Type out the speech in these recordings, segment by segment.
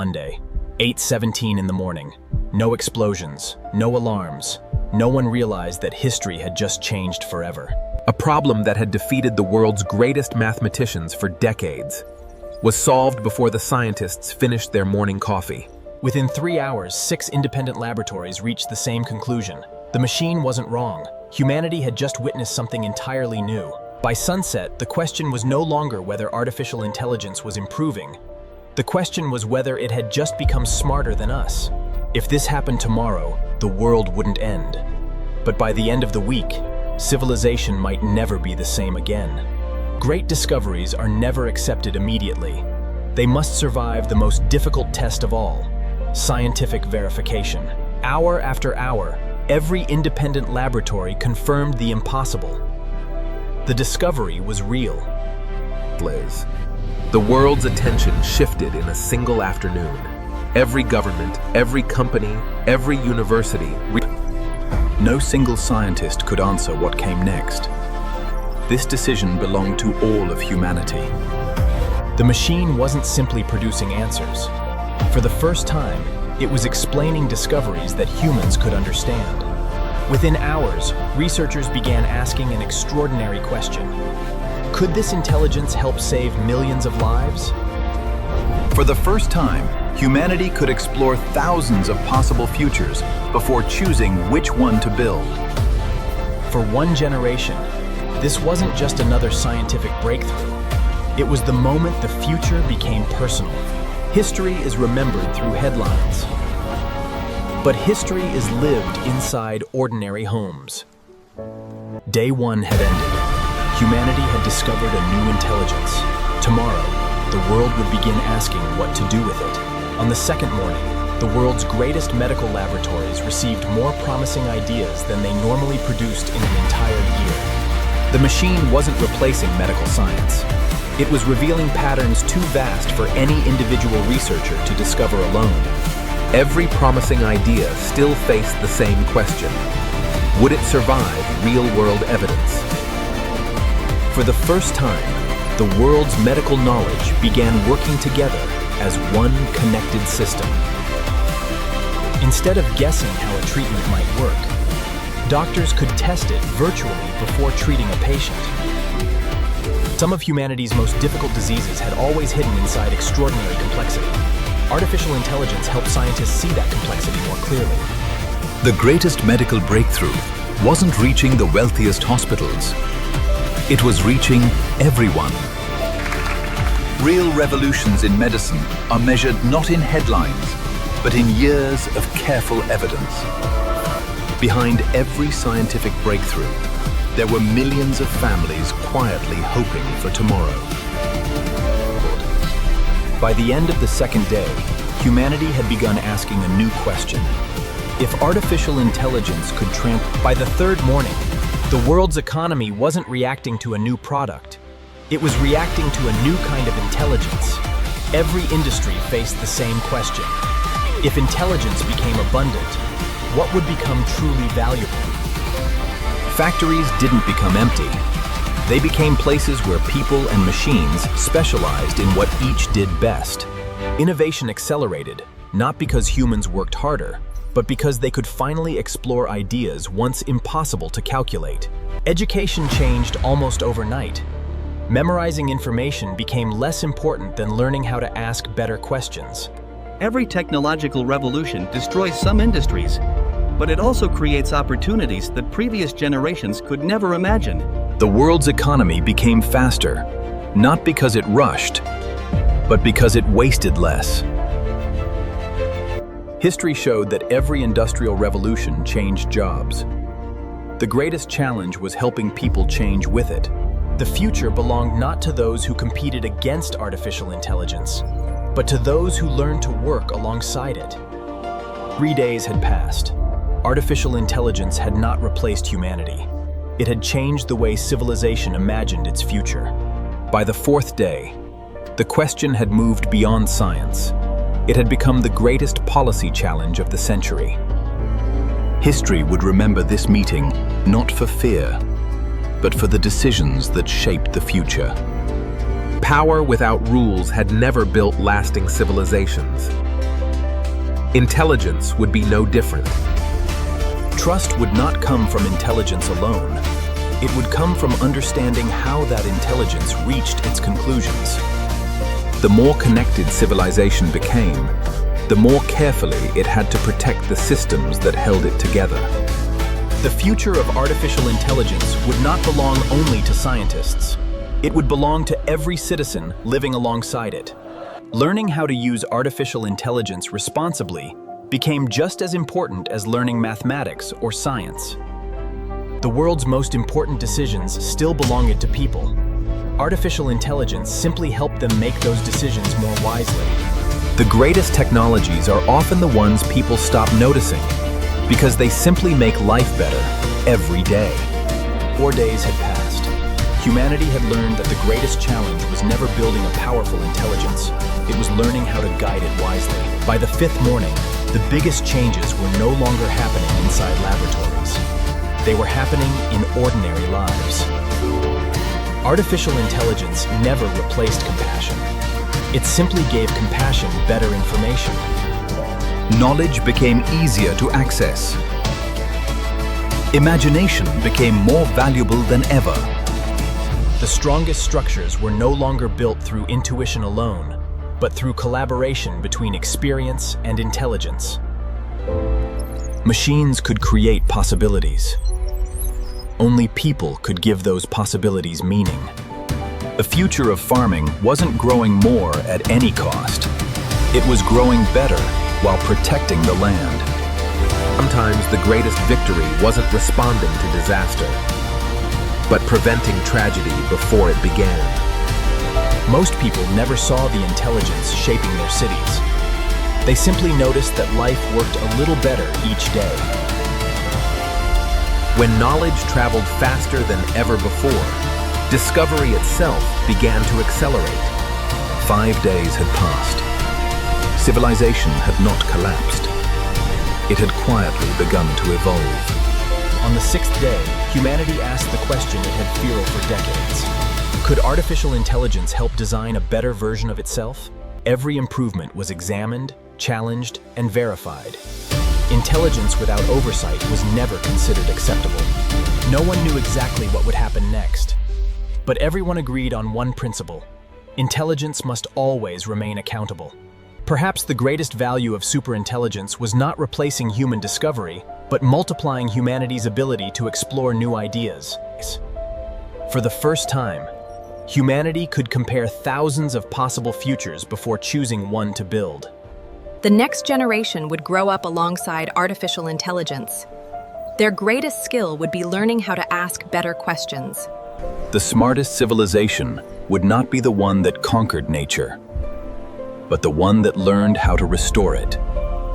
Monday, 8:17 in the morning. No explosions, no alarms. No one realized that history had just changed forever. A problem that had defeated the world's greatest mathematicians for decades was solved before the scientists finished their morning coffee. Within 3 hours, 6 independent laboratories reached the same conclusion. The machine wasn't wrong. Humanity had just witnessed something entirely new. By sunset, the question was no longer whether artificial intelligence was improving. The question was whether it had just become smarter than us. If this happened tomorrow, the world wouldn't end. But by the end of the week, civilization might never be the same again. Great discoveries are never accepted immediately. They must survive the most difficult test of all, scientific verification. Hour after hour, every independent laboratory confirmed the impossible. The discovery was real. The world's attention shifted in a single afternoon. Every government, every company, every university. No single scientist could answer what came next. This decision belonged to all of humanity. The machine wasn't simply producing answers. For the first time, it was explaining discoveries that humans could understand. Within hours, researchers began asking an extraordinary question. Could this intelligence help save millions of lives? For the first time, humanity could explore thousands of possible futures before choosing which one to build. For one generation, this wasn't just another scientific breakthrough. It was the moment the future became personal. History is remembered through headlines. But history is lived inside ordinary homes. Day one had ended. Humanity had discovered a new intelligence. Tomorrow, the world would begin asking what to do with it. On the second morning, the world's greatest medical laboratories received more promising ideas than they normally produced in an entire year. The machine wasn't replacing medical science. It was revealing patterns too vast for any individual researcher to discover alone. Every promising idea still faced the same question. Would it survive real-world evidence? For the first time, the world's medical knowledge began working together as one connected system. Instead of guessing how a treatment might work, doctors could test it virtually before treating a patient. Some of humanity's most difficult diseases had always hidden inside extraordinary complexity. Artificial intelligence helped scientists see that complexity more clearly. The greatest medical breakthrough wasn't reaching the wealthiest hospitals. It was reaching everyone. Real revolutions in medicine are measured not in headlines, but in years of careful evidence. Behind every scientific breakthrough, there were millions of families quietly hoping for tomorrow. By the end of the second day, humanity had begun asking a new question. If artificial intelligence could by the third morning, the world's economy wasn't reacting to a new product. It was reacting to a new kind of intelligence. Every industry faced the same question. If intelligence became abundant, what would become truly valuable? Factories didn't become empty. They became places where people and machines specialized in what each did best. Innovation accelerated, not because humans worked harder, but because they could finally explore ideas once impossible to calculate. Education changed almost overnight. Memorizing information became less important than learning how to ask better questions. Every technological revolution destroys some industries, but it also creates opportunities that previous generations could never imagine. The world's economy became faster, not because it rushed, but because it wasted less. History showed that every industrial revolution changed jobs. The greatest challenge was helping people change with it. The future belonged not to those who competed against artificial intelligence, but to those who learned to work alongside it. 3 days had passed. Artificial intelligence had not replaced humanity. It had changed the way civilization imagined its future. By the fourth day, the question had moved beyond science. It had become the greatest policy challenge of the century. History would remember this meeting not for fear, but for the decisions that shaped the future. Power without rules had never built lasting civilizations. Intelligence would be no different. Trust would not come from intelligence alone. It would come from understanding how that intelligence reached its conclusions. The more connected civilization became, the more carefully it had to protect the systems that held it together. The future of artificial intelligence would not belong only to scientists. It would belong to every citizen living alongside it. Learning how to use artificial intelligence responsibly became just as important as learning mathematics or science. The world's most important decisions still belong to people. Artificial intelligence simply helped them make those decisions more wisely. The greatest technologies are often the ones people stop noticing because they simply make life better every day. 4 days had passed. Humanity had learned that the greatest challenge was never building a powerful intelligence. It was learning how to guide it wisely. By the 5th morning, the biggest changes were no longer happening inside laboratories. They were happening in ordinary lives. Artificial intelligence never replaced compassion. It simply gave compassion better information. Knowledge became easier to access. Imagination became more valuable than ever. The strongest structures were no longer built through intuition alone, but through collaboration between experience and intelligence. Machines could create possibilities. Only people could give those possibilities meaning. The future of farming wasn't growing more at any cost. It was growing better while protecting the land. Sometimes the greatest victory wasn't responding to disaster, but preventing tragedy before it began. Most people never saw the intelligence shaping their cities. They simply noticed that life worked a little better each day. When knowledge traveled faster than ever before, discovery itself began to accelerate. 5 days had passed. Civilization had not collapsed. It had quietly begun to evolve. On the 6th day, humanity asked the question it had feared for decades. Could artificial intelligence help design a better version of itself? Every improvement was examined, challenged, and verified. Intelligence without oversight was never considered acceptable. No one knew exactly what would happen next. But everyone agreed on one principle: intelligence must always remain accountable. Perhaps the greatest value of superintelligence was not replacing human discovery, but multiplying humanity's ability to explore new ideas. For the first time, humanity could compare thousands of possible futures before choosing one to build. The next generation would grow up alongside artificial intelligence. Their greatest skill would be learning how to ask better questions. The smartest civilization would not be the one that conquered nature, but the one that learned how to restore it.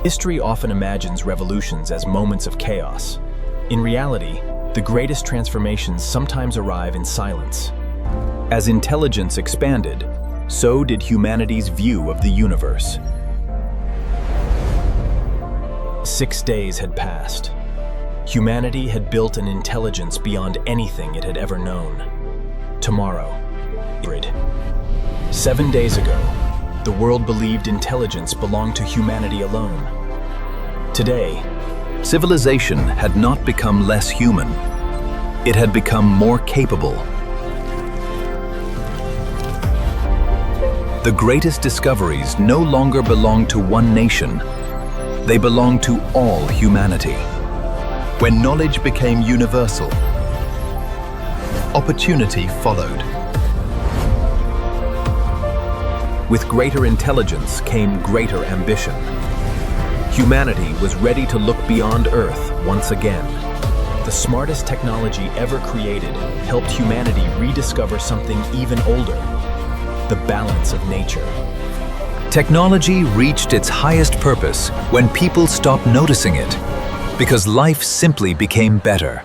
History often imagines revolutions as moments of chaos. In reality, the greatest transformations sometimes arrive in silence. As intelligence expanded, so did humanity's view of the universe. 6 days had passed. Humanity had built an intelligence beyond anything it had ever known. Tomorrow. 7 days ago, the world believed intelligence belonged to humanity alone. Today, civilization had not become less human. It had become more capable. The greatest discoveries no longer belong to one nation. They belong to all humanity. When knowledge became universal, opportunity followed. With greater intelligence came greater ambition. Humanity was ready to look beyond Earth once again. The smartest technology ever created helped humanity rediscover something even older: the balance of nature. Technology reached its highest purpose when people stopped noticing it, because life simply became better.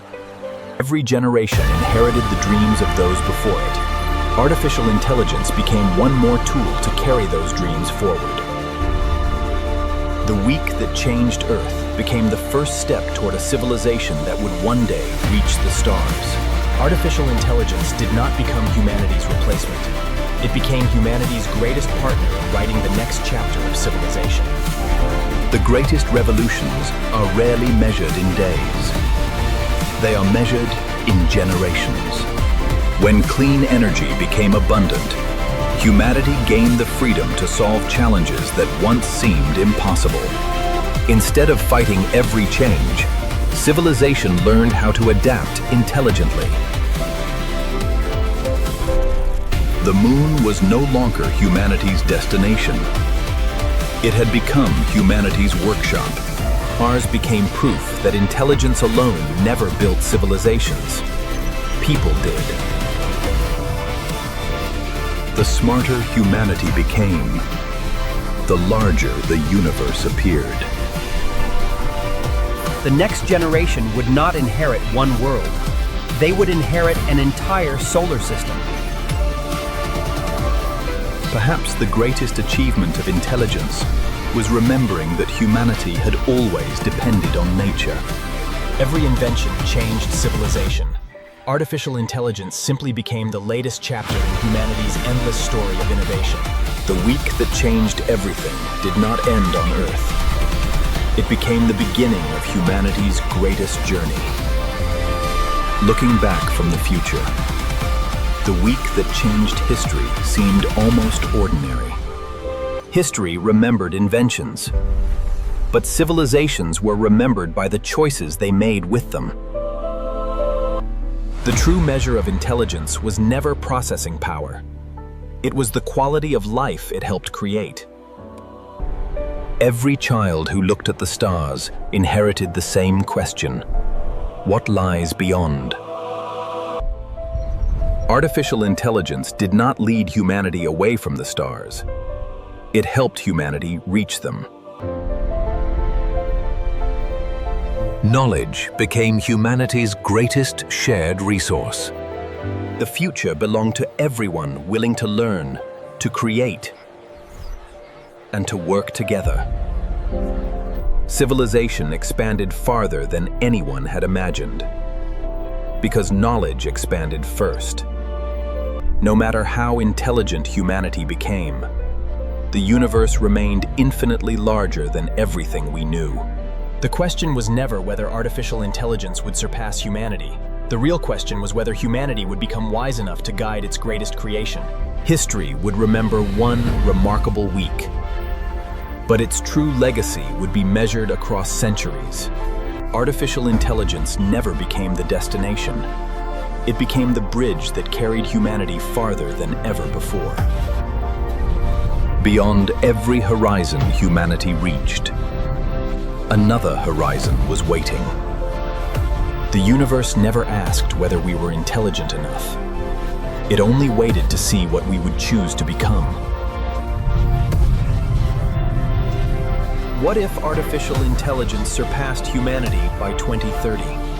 Every generation inherited the dreams of those before it. Artificial intelligence became one more tool to carry those dreams forward. The week that changed Earth became the first step toward a civilization that would one day reach the stars. Artificial intelligence did not become humanity's replacement. It became humanity's greatest partner in writing the next chapter of civilization. The greatest revolutions are rarely measured in days. They are measured in generations. When clean energy became abundant, humanity gained the freedom to solve challenges that once seemed impossible. Instead of fighting every change, civilization learned how to adapt intelligently. The moon was no longer humanity's destination. It had become humanity's workshop. Mars became proof that intelligence alone never built civilizations. People did. The smarter humanity became, the larger the universe appeared. The next generation would not inherit one world. They would inherit an entire solar system. Perhaps the greatest achievement of intelligence was remembering that humanity had always depended on nature. Every invention changed civilization. Artificial intelligence simply became the latest chapter in humanity's endless story of innovation. The week that changed everything did not end on Earth. It became the beginning of humanity's greatest journey. Looking back from the future, the week that changed history seemed almost ordinary. History remembered inventions, but civilizations were remembered by the choices they made with them. The true measure of intelligence was never processing power. It was the quality of life it helped create. Every child who looked at the stars inherited the same question: what lies beyond? Artificial intelligence did not lead humanity away from the stars. It helped humanity reach them. Knowledge became humanity's greatest shared resource. The future belonged to everyone willing to learn, to create, and to work together. Civilization expanded farther than anyone had imagined, because knowledge expanded first. No matter how intelligent humanity became, the universe remained infinitely larger than everything we knew. The question was never whether artificial intelligence would surpass humanity. The real question was whether humanity would become wise enough to guide its greatest creation. History would remember one remarkable week, but its true legacy would be measured across centuries. Artificial intelligence never became the destination. It became the bridge that carried humanity farther than ever before. Beyond every horizon humanity reached, another horizon was waiting. The universe never asked whether we were intelligent enough. It only waited to see what we would choose to become. What if artificial intelligence surpassed humanity by 2030?